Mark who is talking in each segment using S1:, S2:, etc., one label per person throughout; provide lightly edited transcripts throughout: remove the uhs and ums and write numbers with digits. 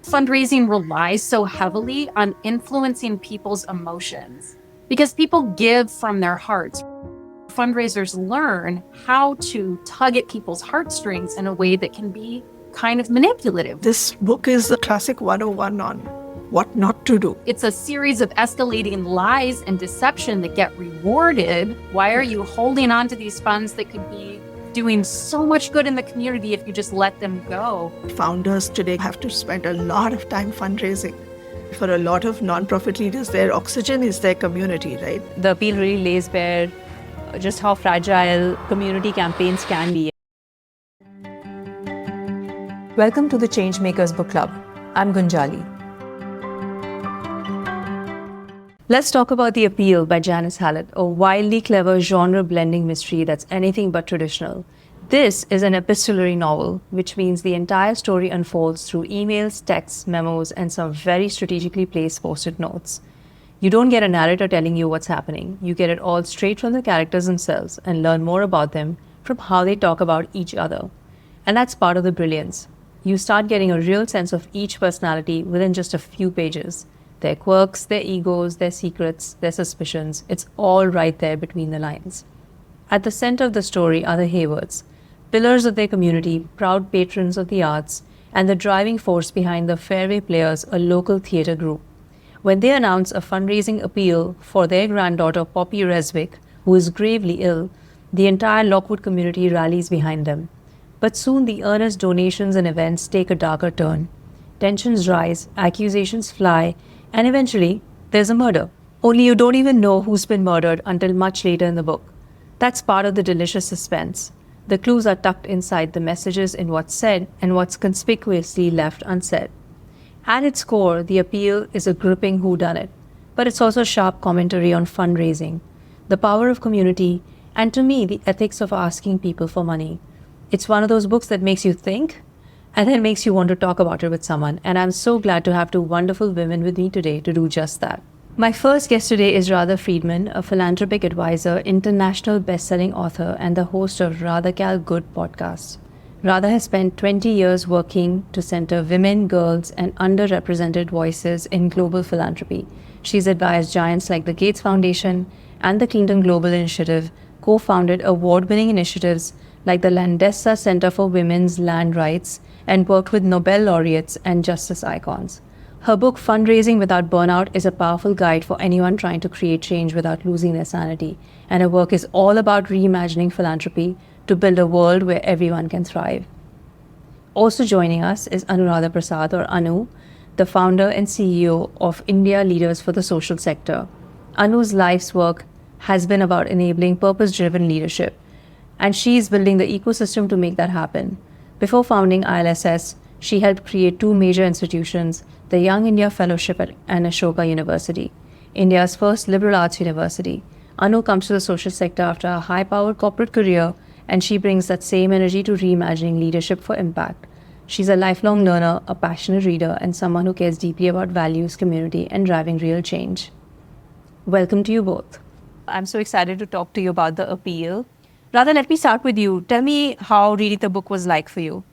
S1: fundraising relies so heavily on influencing people's emotions because people give from their hearts. Fundraisers learn how to tug at people's heartstrings in a way that can be kind of manipulative.
S2: This book is a classic 101 on what not to do.
S1: It's a series of escalating lies and deception that get rewarded. Why are you holding on to these funds that could be doing so much good in the community if you just let them go?
S2: Founders today have to spend a lot of time fundraising. For a lot of nonprofit leaders, their oxygen is their community, right?
S3: The appeal really lays bare just how fragile community campaigns can be. Welcome to the Changemakers Book Club. I'm Gunjali. Let's talk about The Appeal by Janice Hallett, a wildly clever genre-blending mystery that's anything but traditional. This is an epistolary novel, which means the entire story unfolds through emails, texts, memos, and some very strategically placed post-it notes. You don't get a narrator telling you what's happening. You get it all straight from the characters themselves and learn more about them from how they talk about each other. And that's part of the brilliance. You start getting a real sense of each personality within just a few pages. Their quirks, their egos, their secrets, their suspicions, it's all right there between the lines. At the center of the story are the Haywards, pillars of their community, proud patrons of the arts, and the driving force behind the Fairway Players, a local theatre group. When they announce a fundraising appeal for their granddaughter Poppy Reswick, who is gravely ill, the entire Lockwood community rallies behind them. But soon the earnest donations and events take a darker turn. Tensions rise, accusations fly, and eventually there's a murder. Only you don't even know who's been murdered until much later in the book. That's part of the delicious suspense. The clues are tucked inside the messages in what's said and what's conspicuously left unsaid. At its core, The Appeal is a gripping whodunit, but it's also a sharp commentary on fundraising, the power of community, and to me, the ethics of asking people for money. It's one of those books that makes you think, and then makes you want to talk about it with someone, and I'm so glad to have two wonderful women with me today to do just that. My first guest today is Radha Friedman, a philanthropic advisor, international best-selling author, and the host of Radha Cal Good podcast. Radha has spent 20 years working to center women, girls, and underrepresented voices in global philanthropy. She's advised giants like the Gates Foundation and the Clinton Global Initiative, co-founded award-winning initiatives like the Landesa Center for Women's Land Rights, and worked with Nobel laureates and justice icons. Her book, Fundraising Without Burnout, is a powerful guide for anyone trying to create change without losing their sanity. And her work is all about reimagining philanthropy to build a world where everyone can thrive. Also joining us is Anuradha Prasad, or Annu, the founder and CEO of India Leaders for the Social Sector. Anu's life's work has been about enabling purpose-driven leadership, and she is building the ecosystem to make that happen. Before founding ILSS, she helped create two major institutions, the Young India Fellowship and Ashoka University, India's first liberal arts university. Anu comes to the social sector after a high-powered corporate career, and she brings that same energy to reimagining leadership for impact. She's a lifelong learner, a passionate reader, and someone who cares deeply about values, community, and driving real change. Welcome to you both. I'm so excited to talk to you about The Appeal. Radha, let me start with you. Tell me how reading the book was like for you.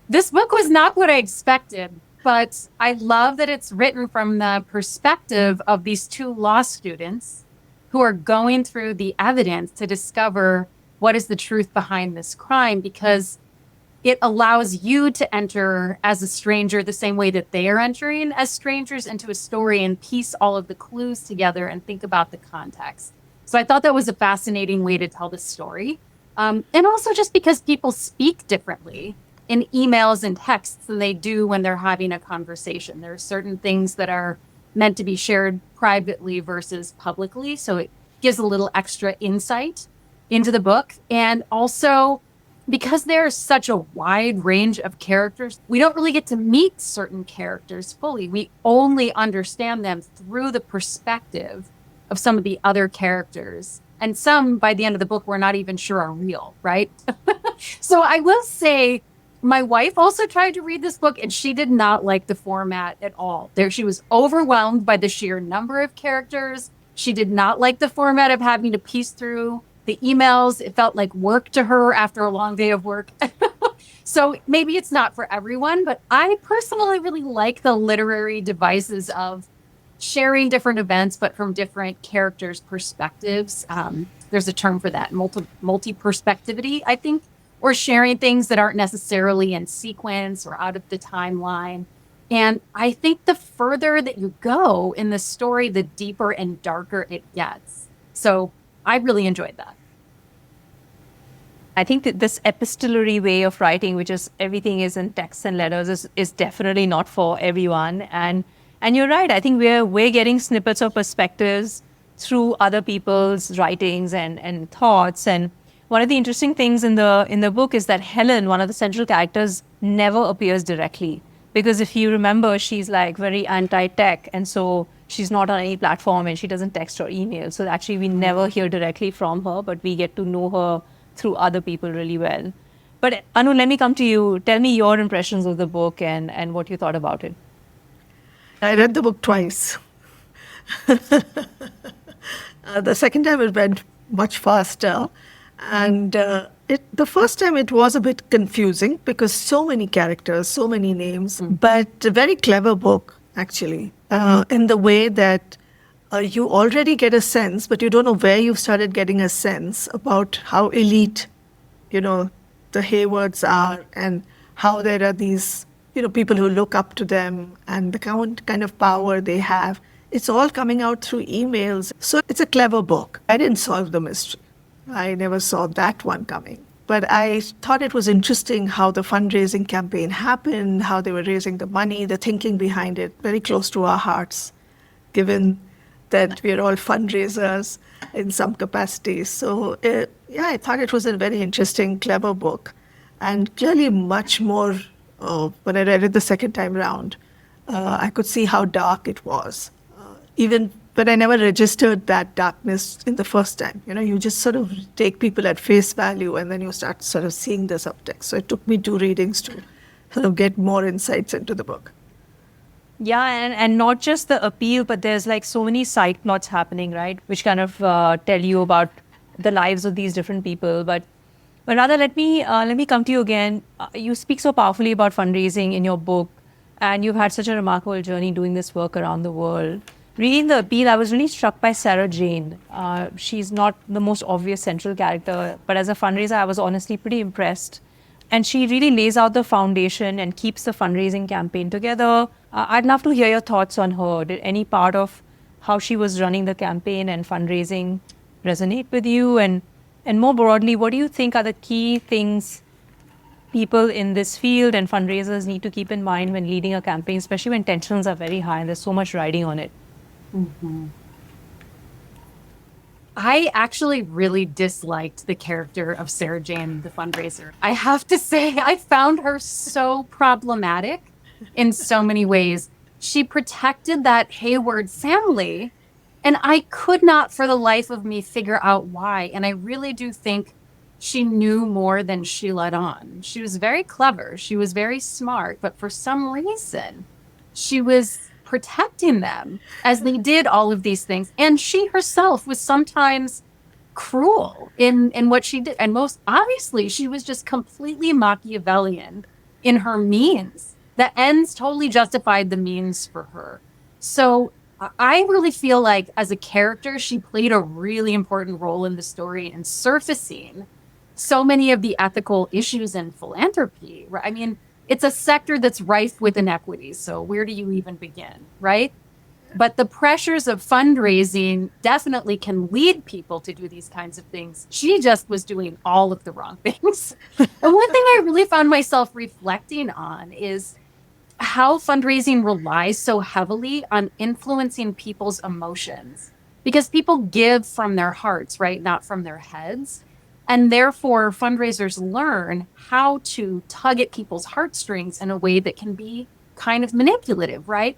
S1: This book was not what I expected, but I love that it's written from the perspective of these two law students who are going through the evidence to discover what is the truth behind this crime, because it allows you to enter as a stranger the same way that they are entering as strangers into a story and piece all of the clues together and think about the context. So I thought that was a fascinating way to tell the story. And also just because people speak differently in emails and texts than they do when they're having a conversation. There are certain things that are meant to be shared privately versus publicly. So it gives a little extra insight into the book. And also, because there's such a wide range of characters, we don't really get to meet certain characters fully. We only understand them through the perspective of some of the other characters. And some, by the end of the book, we're not even sure are real, right? So I will say, my wife also tried to read this book, and she did not like the format at all. She was overwhelmed by the sheer number of characters. She did not like the format of having to piece through the emails. It felt like work to her after a long day of work. So maybe it's not for everyone, but I personally really like the literary devices of sharing different events, but from different characters' perspectives. There's a term for that, multi-perspectivity, I think, or sharing things that aren't necessarily in sequence or out of the timeline. And I think the further that you go in the story, the deeper and darker it gets. So I really enjoyed that.
S3: I think that this epistolary way of writing, which is everything is in texts and letters, is definitely not for everyone. And you're right. I think we're getting snippets of perspectives through other people's writings and thoughts. And one of the interesting things in the book is that Helen, one of the central characters, never appears directly. Because if you remember, she's like very anti-tech, and so she's not on any platform and she doesn't text or email. So actually we never hear directly from her, but we get to know her through other people really well. But Anu, let me come to you. Tell me your impressions of the book and what you thought about it.
S2: I read the book twice. The second time it went much faster. And the first time it was a bit confusing because so many characters, so many names, but a very clever book, actually, in the way that you already get a sense, but you don't know where you've started getting a sense about how elite, the Haywards are and how there are these, people who look up to them and the kind of power they have. It's all coming out through emails. So it's a clever book. I didn't solve the mystery. I never saw that one coming. But I thought it was interesting how the fundraising campaign happened, how they were raising the money, the thinking behind it, very close to our hearts, given that we're all fundraisers in some capacity. So, I thought it was a very interesting, clever book. And clearly much more, when I read it the second time round, I could see how dark it was. But I never registered that darkness in the first time. You just sort of take people at face value and then you start sort of seeing the subtext. So it took me 2 readings to sort of get more insights into the book.
S3: Yeah, and not just the appeal, but there's like so many side plots happening, right? Which kind of tell you about the lives of these different people. But Radha, let me come to you again. You speak so powerfully about fundraising in your book, and you've had such a remarkable journey doing this work around the world. Reading the appeal, I was really struck by Sarah Jane. She's not the most obvious central character, but as a fundraiser, I was honestly pretty impressed. And she really lays out the foundation and keeps the fundraising campaign together. I'd love to hear your thoughts on her. Did any part of how she was running the campaign and fundraising resonate with you? And more broadly, what do you think are the key things people in this field and fundraisers need to keep in mind when leading a campaign, especially when tensions are very high and there's so much riding on it?
S1: Mm-hmm. I actually really disliked the character of Sarah Jane, the fundraiser. I have to say, I found her so problematic in so many ways. She protected that Hayward family, and I could not for the life of me figure out why. And I really do think she knew more than she let on. She was very clever. She was very smart, but for some reason, she was protecting them as they did all of these things. And she herself was sometimes cruel in what she did. And most obviously, she was just completely Machiavellian in her means. The ends totally justified the means for her. So I really feel like as a character, she played a really important role in the story in surfacing so many of the ethical issues in philanthropy. Right? I mean, it's a sector that's rife with inequities. So where do you even begin, right? But the pressures of fundraising definitely can lead people to do these kinds of things. She just was doing all of the wrong things. And one thing I really found myself reflecting on is how fundraising relies so heavily on influencing people's emotions. Because people give from their hearts, right? Not from their heads. And therefore, fundraisers learn how to tug at people's heartstrings in a way that can be kind of manipulative, right?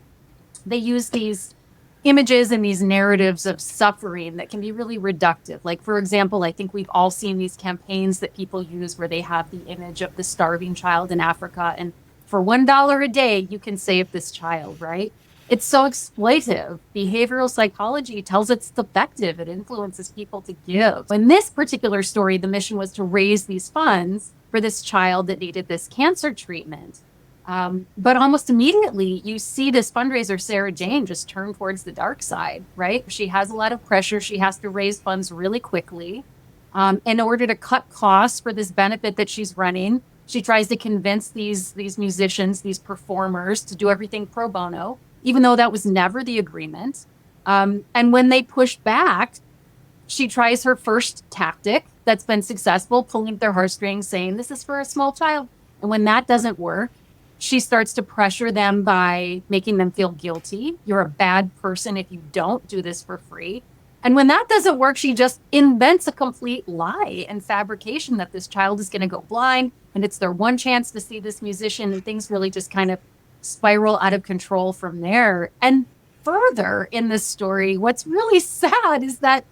S1: They use these images and these narratives of suffering that can be really reductive. Like, for example, I think we've all seen these campaigns that people use where they have the image of the starving child in Africa. And for $1 a day, you can save this child, right? It's so exploitive. Behavioral psychology tells it's effective. It influences people to give. In this particular story, the mission was to raise these funds for this child that needed this cancer treatment. But almost immediately, you see this fundraiser, Sarah Jane, just turn towards the dark side, right? She has a lot of pressure. She has to raise funds really quickly in order to cut costs for this benefit that she's running. She tries to convince these musicians, these performers, to do everything pro bono, even though that was never the agreement. And when they push back, she tries her first tactic that's been successful, pulling at their heartstrings, saying, this is for a small child. And when that doesn't work, she starts to pressure them by making them feel guilty. You're a bad person if you don't do this for free. And when that doesn't work, she just invents a complete lie and fabrication that this child is going to go blind and it's their one chance to see this musician, and things really just kind of spiral out of control from there. And further in this story, what's really sad is that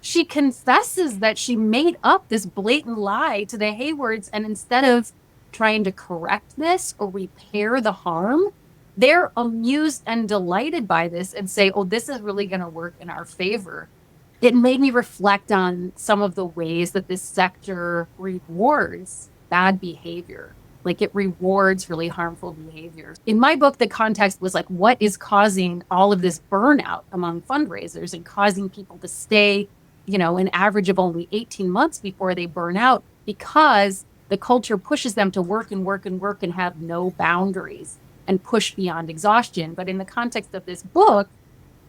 S1: she confesses that she made up this blatant lie to the Haywards, and instead of trying to correct this or repair the harm, they're amused and delighted by this and say, oh, this is really going to work in our favor. It made me reflect on some of the ways that this sector rewards bad behavior. Like, it rewards really harmful behavior. In my book, the context was like, what is causing all of this burnout among fundraisers and causing people to stay, an average of only 18 months before they burn out, because the culture pushes them to work and work and work and have no boundaries and push beyond exhaustion. But in the context of this book,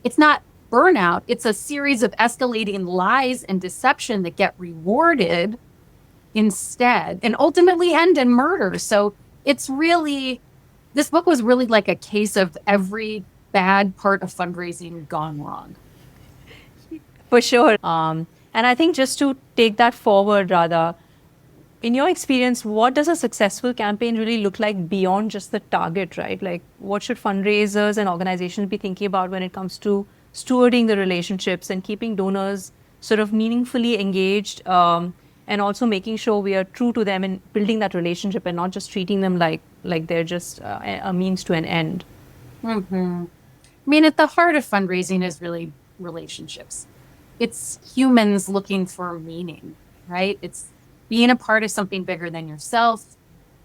S1: it's not burnout. It's a series of escalating lies and deception that get rewarded instead and ultimately end in murder. So it's really, this book was really like a case of every bad part of fundraising gone wrong.
S3: For sure. And I think just to take that forward, Radha, in your experience, what does a successful campaign really look like beyond just the target, right? Like, what should fundraisers and organizations be thinking about when it comes to stewarding the relationships and keeping donors sort of meaningfully engaged, and also making sure we are true to them in building that relationship and not just treating them like they're just a means to an end?
S1: Mm-hmm. I mean, at the heart of fundraising is really relationships. It's humans looking for meaning, right? It's being a part of something bigger than yourself,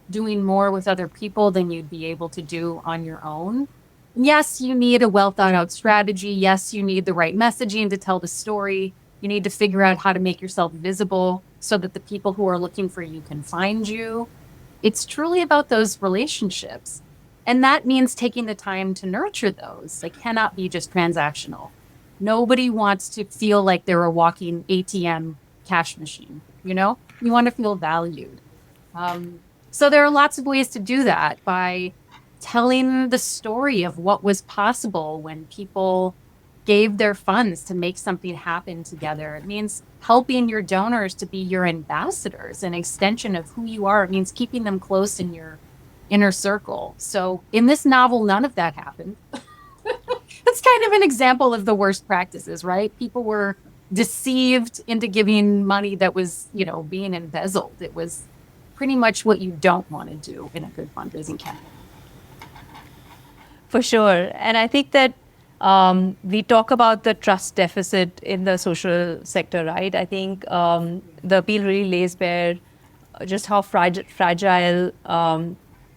S1: doing more with other people than you'd be able to do on your own. Yes, you need a well thought out strategy. Yes, you need the right messaging to tell the story. You need to figure out how to make yourself visible so that the people who are looking for you can find you. It's truly about those relationships. And that means taking the time to nurture those. They cannot be just transactional. Nobody wants to feel like they're a walking ATM cash machine, You want to feel valued. So there are lots of ways to do that by telling the story of what was possible when people gave their funds to make something happen together. It means helping your donors to be your ambassadors, an extension of who you are. It means keeping them close in your inner circle. So in this novel, none of that happened. That's kind of an example of the worst practices, right? People were deceived into giving money that was, being embezzled. It was pretty much what you don't want to do in a good fundraising campaign.
S3: For sure. And I think that we talk about the trust deficit in the social sector, right? I think the appeal really lays bare just how fragile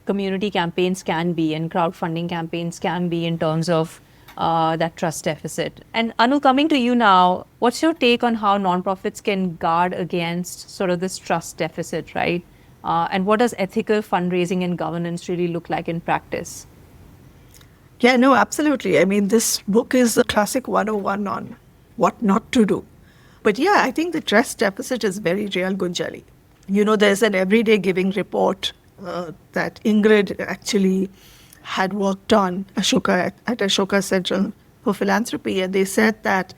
S3: community campaigns can be and crowdfunding campaigns can be in terms of that trust deficit. And Annu, coming to you now, what's your take on how nonprofits can guard against sort of this trust deficit, right? And what does ethical fundraising and governance really look like in practice?
S2: Yeah, no, absolutely. I mean, this book is a classic 101 on what not to do. But yeah, I think the trust deficit is very real, Gunjali. There's an everyday giving report that Ingrid actually had worked on at Ashoka Central for Philanthropy. And they said that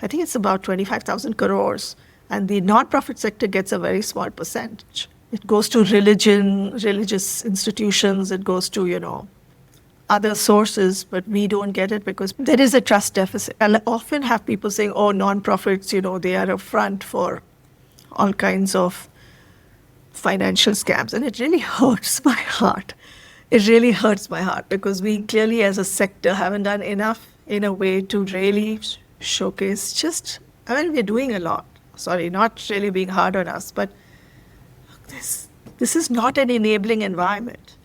S2: I think it's about 25,000 crores. And the nonprofit sector gets a very small percentage. It goes to religious institutions. It goes to, other sources, but we don't get it because there is a trust deficit. I often have people saying, oh, nonprofits, they are a front for all kinds of financial scams. And it really hurts my heart it really hurts my heart because we clearly as a sector haven't done enough in a way to really showcase just, I mean, we're doing a lot. Sorry, not really being hard on us, but this is not an enabling environment.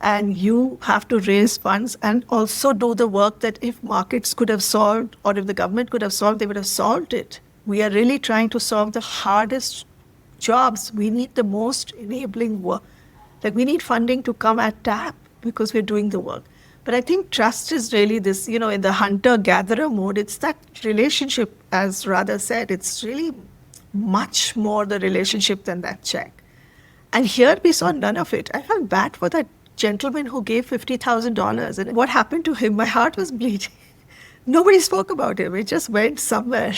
S2: And you have to raise funds and also do the work that if markets could have solved or if the government could have solved, they would have solved it. We are really trying to solve the hardest jobs. We need the most enabling work. Like we need funding to come at tap because we're doing the work. But I think trust is really this, in the hunter-gatherer mode, it's that relationship, as Radha said, it's really much more the relationship than that check. And here we saw none of it. I felt bad for that gentleman who gave $50,000. And what happened to him? My heart was bleeding. Nobody spoke about him. It just went somewhere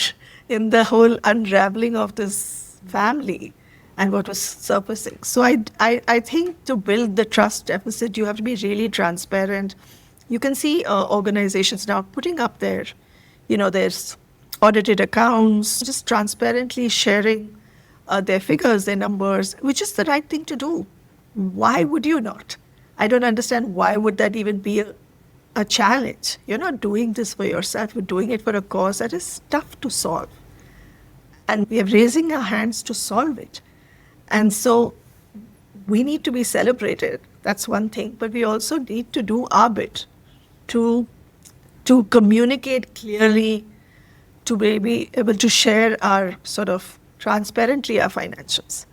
S2: in the whole unraveling of this family and what was surfacing. So I think to build the trust deficit, you have to be really transparent. You can see organizations now putting up there's audited accounts, just transparently sharing their figures, their numbers, which is the right thing to do. Why would you not? I don't understand why would that even be a challenge. You're not doing this for yourself. You're doing it for a cause that is tough to solve. And we are raising our hands to solve it. And so we need to be celebrated. That's one thing. But we also need to do our bit to communicate clearly, to be able to share our sort of transparently our financials.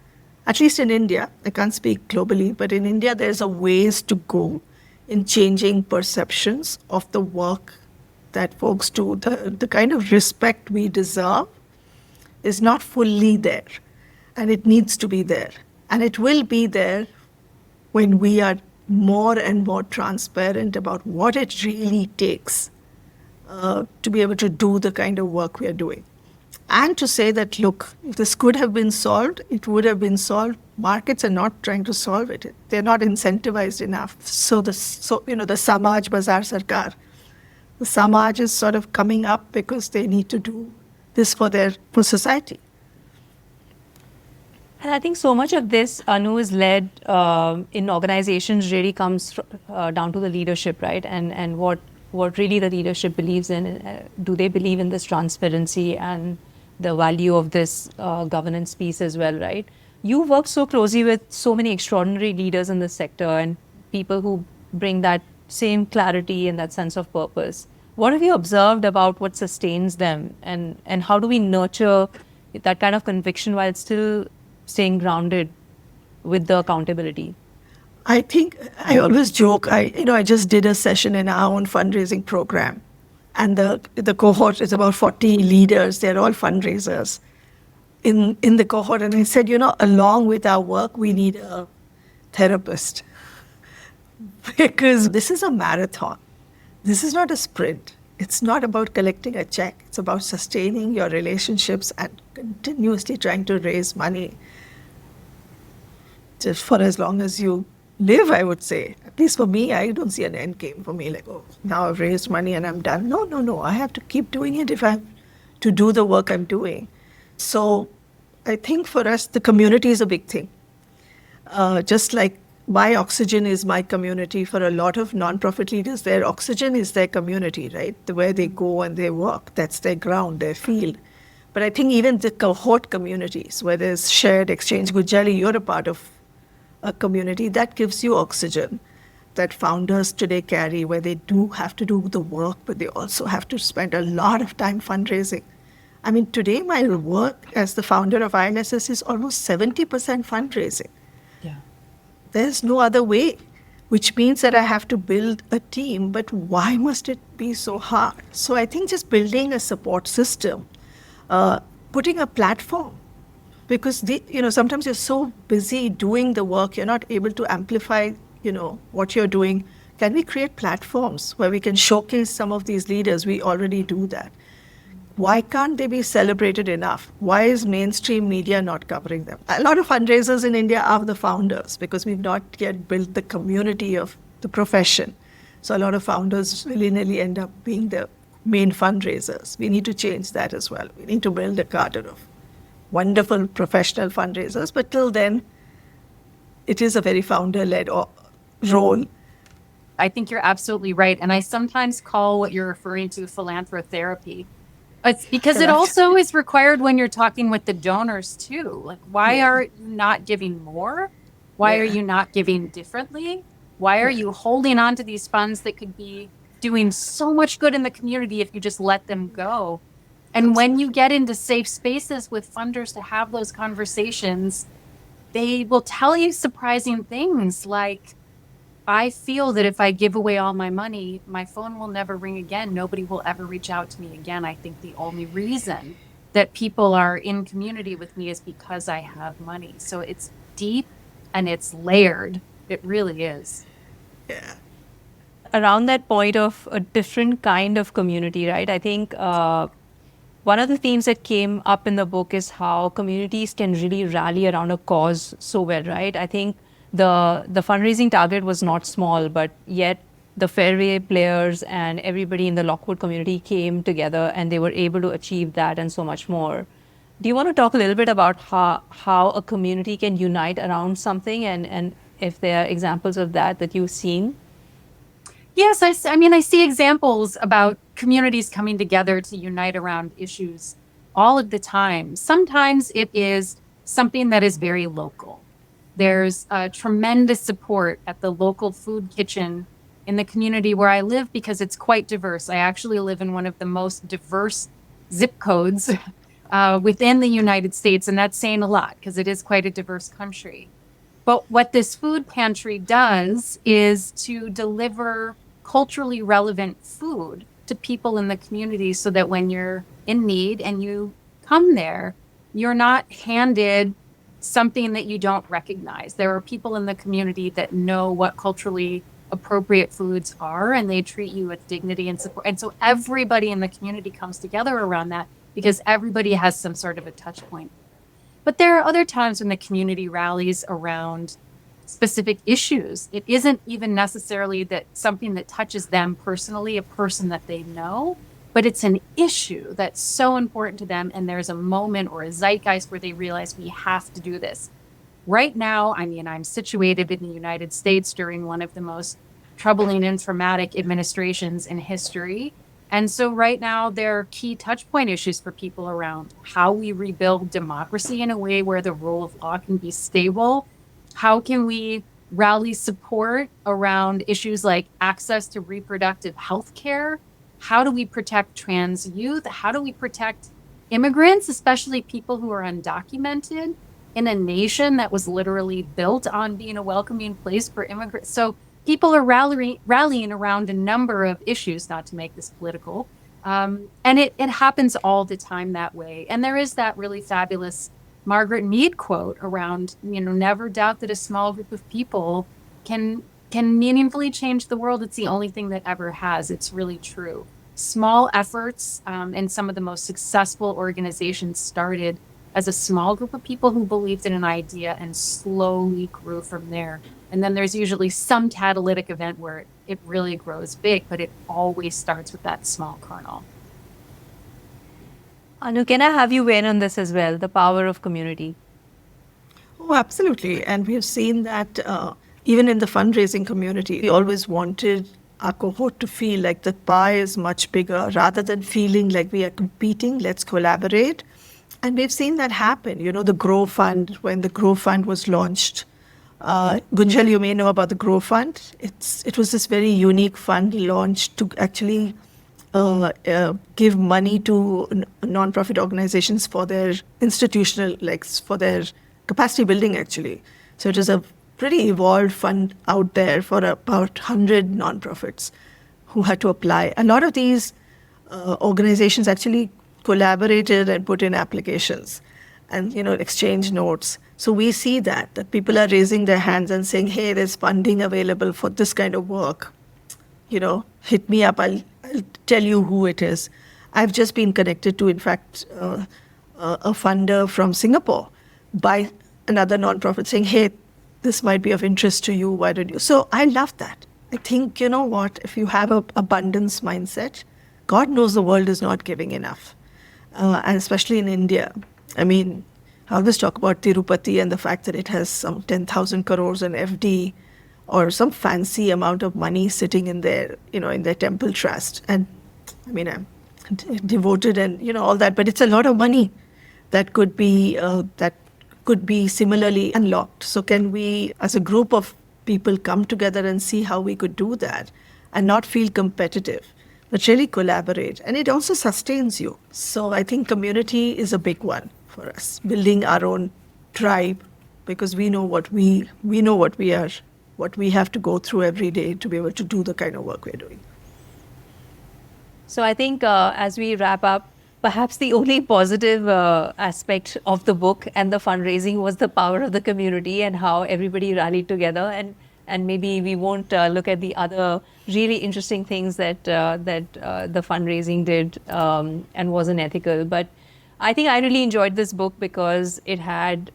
S2: At least in India, I can't speak globally, but in India, there's a ways to go in changing perceptions of the work that folks do. The kind of respect we deserve is not fully there, and it needs to be there. And it will be there when we are more and more transparent about what it really takes to be able to do the kind of work we are doing. And to say that, look, if this could have been solved, it would have been solved. Markets are not trying to solve it. They're not incentivized enough. So the Samaj Bazaar Sarkar, the Samaj is sort of coming up because they need to do this for society.
S3: And I think so much of this, Anu, is led in organizations really comes down to the leadership, right? And what really the leadership believes in. Do they believe in this transparency and the value of this governance piece as well, right? You work so closely with so many extraordinary leaders in this sector and people who bring that same clarity and that sense of purpose. What have you observed about what sustains them, and how do we nurture that kind of conviction while still staying grounded with the accountability?
S2: I think I always joke, I just did a session in our own fundraising program. And the cohort is about 40 leaders. They're all fundraisers in the cohort. And I said, along with our work, we need a therapist. Because this is a marathon. This is not a sprint. It's not about collecting a check. It's about sustaining your relationships and continuously trying to raise money just for as long as you live, I would say. At least for me, I don't see an end game for me. Like, now I've raised money and I'm done. No. I have to keep doing it if I have to do the work I'm doing. So I think for us, the community is a big thing. Just like my oxygen is my community, for a lot of nonprofit leaders, their oxygen is their community, right? Where they go and they work. That's their ground, their field. But I think even the cohort communities, where there's shared exchange, Gujali, you're a part of a community, that gives you oxygen that founders today carry, where they do have to do the work, but they also have to spend a lot of time fundraising. I mean, today my work as the founder of INSS is almost 70% fundraising.
S3: Yeah.
S2: There's no other way, which means that I have to build a team, but why must it be so hard? So I think just building a support system, putting a platform, because sometimes you're so busy doing the work, you're not able to amplify, what you're doing. Can we create platforms where we can showcase some of these leaders? We already do that. Why can't they be celebrated enough? Why is mainstream media not covering them? A lot of fundraisers in India are the founders because we've not yet built the community of the profession. So a lot of founders willy-nilly end up being the main fundraisers. We need to change that as well. We need to build a cadre of wonderful professional fundraisers, but till then, it is a very founder-led role.
S1: I think you're absolutely right. And I sometimes call what you're referring to philanthrotherapy. It's because it
S2: Correct.
S1: also is required when you're talking with the donors too. Like, why
S2: Yeah.
S1: are you not giving more? Why are
S2: Yeah.
S1: you not giving differently? Why are
S2: Yeah.
S1: you holding on to these funds that could be doing so much good in the community if you just let them go? And when you get into safe spaces with funders to have those conversations, they will tell you surprising things like, I feel that if I give away all my money, my phone will never ring again. Nobody will ever reach out to me again. I think the only reason that people are in community with me is because I have money. So it's deep and it's layered. It really is.
S2: Yeah.
S3: Around that point of a different kind of community, right? I think one of the themes that came up in the book is how communities can really rally around a cause so well, right? I think the fundraising target was not small, but yet the fairway players and everybody in the Lockwood community came together and they were able to achieve that and so much more. Do you want to talk a little bit about how a community can unite around something and if there are examples of that you've seen?
S1: Yes, I mean, I see examples about communities coming together to unite around issues all of the time. Sometimes it is something that is very local. There's tremendous support at the local food kitchen in the community where I live because it's quite diverse. I actually live in one of the most diverse zip codes within the United States, and that's saying a lot because it is quite a diverse country. But what this food pantry does is to deliver culturally relevant food to people in the community so that when you're in need and you come there, you're not handed something that you don't recognize. There are people in the community that know what culturally appropriate foods are and they treat you with dignity and support. And so everybody in the community comes together around that because everybody has some sort of a touch point. But there are other times when the community rallies around specific issues. It isn't even necessarily that something that touches them personally, a person that they know, but it's an issue that's so important to them. And there's a moment or a zeitgeist where they realize we have to do this. Right now, I mean, I'm situated in the United States during one of the most troubling and traumatic administrations in history. And so right now, there are key touch point issues for people around how we rebuild democracy in a way where the rule of law can be stable. How can we rally support around issues like access to reproductive health care? How do we protect trans youth? How do we protect immigrants, especially people who are undocumented in a nation that was literally built on being a welcoming place for immigrants? So people are rallying around a number of issues, not to make this political. And it happens all the time that way. And there is that really fabulous Margaret Mead quote around, never doubt that a small group of people can meaningfully change the world. It's the only thing that ever has. It's really true. Small efforts and some of the most successful organizations started as a small group of people who believed in an idea and slowly grew from there. And then there's usually some catalytic event where it really grows big, but it always starts with that small kernel.
S3: Anu, can I have you weigh in on this as well, the power of community?
S2: Oh, absolutely. And we have seen that even in the fundraising community, we always wanted our cohort to feel like the pie is much bigger rather than feeling like we are competing. Let's collaborate. And we've seen that happen. The Grow Fund, when the Grow Fund was launched. Gunjal, you may know about the Grow Fund. It was this very unique fund launched to actually give money to non-profit organizations for their institutional, for their capacity building, actually. So it is a pretty evolved fund out there for about 100 nonprofits who had to apply. A lot of these organizations actually collaborated and put in applications and, exchange notes. So we see that people are raising their hands and saying, hey, there's funding available for this kind of work. Hit me up. I'll tell you who it is. I've just been connected to, in fact, a funder from Singapore by another nonprofit saying, hey, this might be of interest to you. Why don't you? So I love that. I think, what, if you have an abundance mindset, God knows the world is not giving enough. And especially in India. I mean, I always talk about Tirupati and the fact that it has some 10,000 crores in FD. or some fancy amount of money sitting in their, in their temple trust. And I mean, I'm devoted and, all that, but it's a lot of money that could be similarly unlocked. So can we, as a group of people, come together and see how we could do that and not feel competitive, but really collaborate? And it also sustains you. So I think community is a big one for us, building our own tribe, because we know what we are, what we have to go through every day to be able to do the kind of work we're doing.
S3: So I think as we wrap up, perhaps the only positive aspect of the book and the fundraising was the power of the community and how everybody rallied together. And maybe we won't look at the other really interesting things that the fundraising did and wasn't ethical. But I think I really enjoyed this book because it had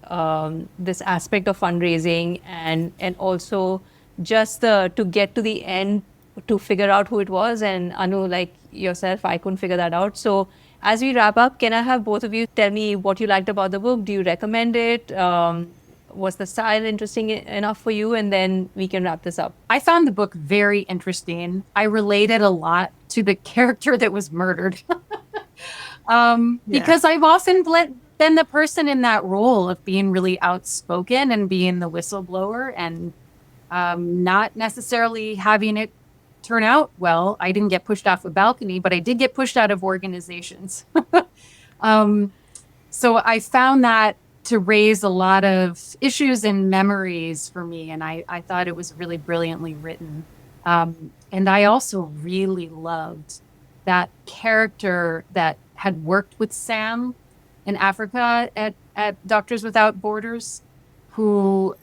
S3: this aspect of fundraising and also just to get to the end to figure out who it was. And Anu, like yourself, I couldn't figure that out. So as we wrap up, can I have both of you tell me what you liked about the book? Do you recommend it? Was the style interesting enough for you? And then we can wrap this up.
S1: I found the book very interesting. I related a lot to the character that was murdered. Because I've often been the person in that role of being really outspoken and being the whistleblower and not necessarily having it turn out well. I didn't get pushed off a balcony, but I did get pushed out of organizations. So I found that to raise a lot of issues and memories for me. And I thought it was really brilliantly written. And I also really loved that character that had worked with Sam in Africa at Doctors Without Borders, who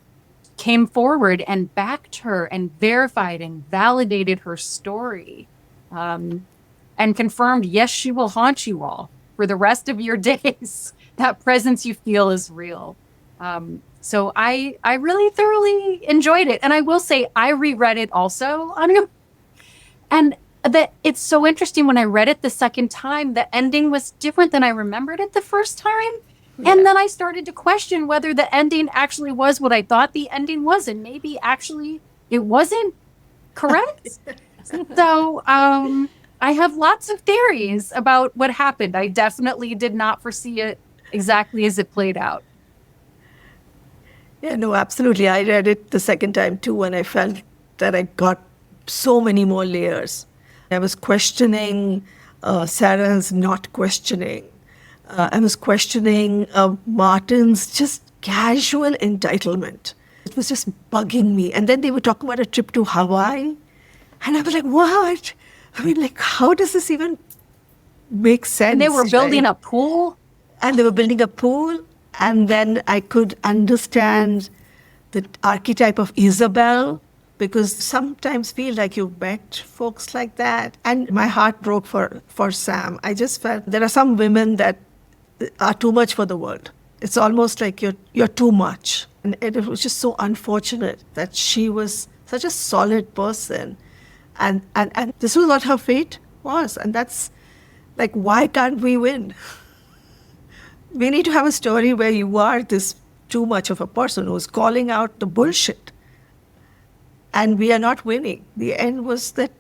S1: came forward and backed her and verified and validated her story, and confirmed, yes, she will haunt you all for the rest of your days. That presence you feel is real. So I really thoroughly enjoyed it. And I will say I reread it also, Anu. And that it's so interesting, when I read it the second time, the ending was different than I remembered it the first time. Yeah. And then I started to question whether the ending actually was what I thought the ending was, and maybe actually it wasn't correct. So I have lots of theories about what happened. I definitely did not foresee it exactly as it played out.
S2: Yeah, no, absolutely. I read it the second time too, and I felt that I got so many more layers. I was questioning Sarah's not questioning. I was questioning Martin's just casual entitlement. It was just bugging me. And then they were talking about a trip to Hawaii. And I was like, what? I mean, like, how does this even make sense?
S1: And they were building a pool?
S2: And they were building a pool. And then I could understand the archetype of Isabel, because sometimes feel like you've met folks like that. And my heart broke for Sam. I just felt there are some women that are too much for the world. It's almost like you're too much. And it was just so unfortunate that she was such a solid person. And this was what her fate was. And that's like, why can't we win? We need to have a story where you are this too much of a person who's calling out the bullshit. And we are not winning. The end was that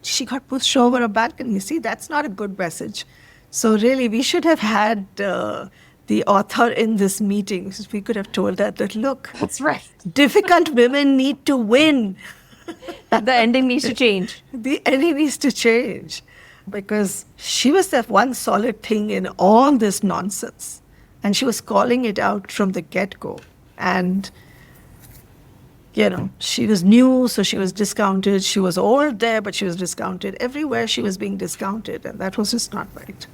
S2: she got pushed over a balcony. See, that's not a good message. So really, we should have had the author in this meeting. We could have told her that, look,
S1: that's right.
S2: Difficult women need to win.
S3: The ending needs to change.
S2: The ending needs to change. Because she was that one solid thing in all this nonsense. And she was calling it out from the get-go. And she was new, so she was discounted. She was old there, but she was discounted. Everywhere she was being discounted, and that was just not right.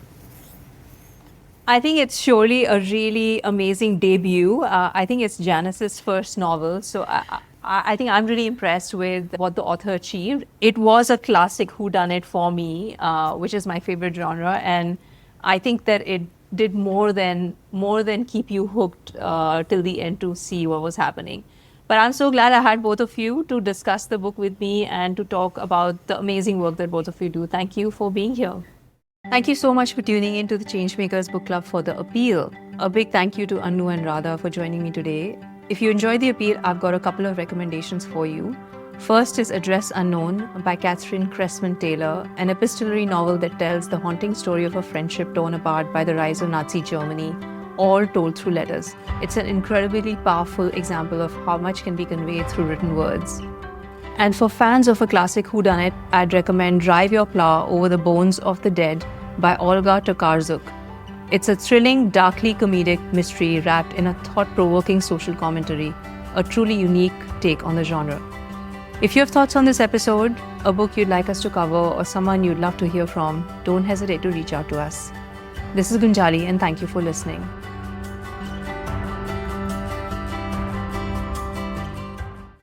S3: I think it's surely a really amazing debut. I think it's Janice's first novel. So I think I'm really impressed with what the author achieved. It was a classic whodunit for me, which is my favorite genre. And I think that it did more than keep you hooked till the end to see what was happening. But I'm so glad I had both of you to discuss the book with me and to talk about the amazing work that both of you do. Thank you for being here. Thank you so much for tuning in to the Changemakers Book Club for The Appeal. A big thank you to Annu and Radha for joining me today. If you enjoyed The Appeal, I've got a couple of recommendations for you. First is Address Unknown by Catherine Cressman Taylor, an epistolary novel that tells the haunting story of a friendship torn apart by the rise of Nazi Germany, all told through letters. It's an incredibly powerful example of how much can be conveyed through written words. And for fans of a classic whodunit, I'd recommend Drive Your Plow Over the Bones of the Dead by Olga Tokarzuk. It's a thrilling, darkly comedic mystery wrapped in a thought-provoking social commentary, a truly unique take on the genre. If you have thoughts on this episode, a book you'd like us to cover, or someone you'd love to hear from, don't hesitate to reach out to us. This is Gunjali, and thank you for listening.